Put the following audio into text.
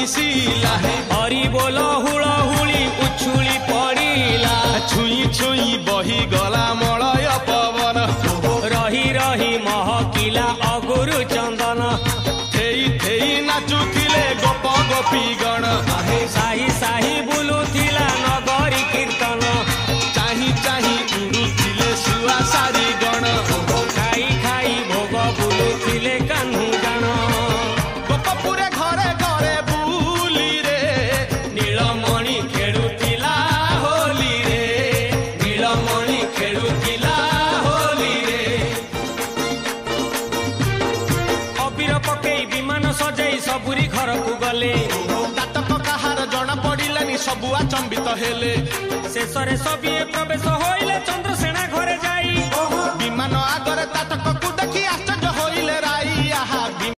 मिसिला है हरि बोल हुलहुली उछुली पड़िला छुई छुई बही गला मलय पवन रही रही महकिला अगुरु चंदन थेई थेई नाचुथिले गोप गोपी गण साही साही बुलुथिला नगरी कीर्तन चाही चाही उड़ुथिले सुआ सारी गण खाई खाई भोग बुलुथिले कान्हू गाण गोपपुरे घरे घरे बुली रे नीलमणि खेलुथिला होली रे नीलमणि खेलुथिला होली रे अबीर पकेई विमान सजाई सबुरी घर को गले दातक काहार जଣା पड़िलानी सबु अचंबित हेले शेषरे सबिए प्रवेश होइले चंद्रसेना घरे जाई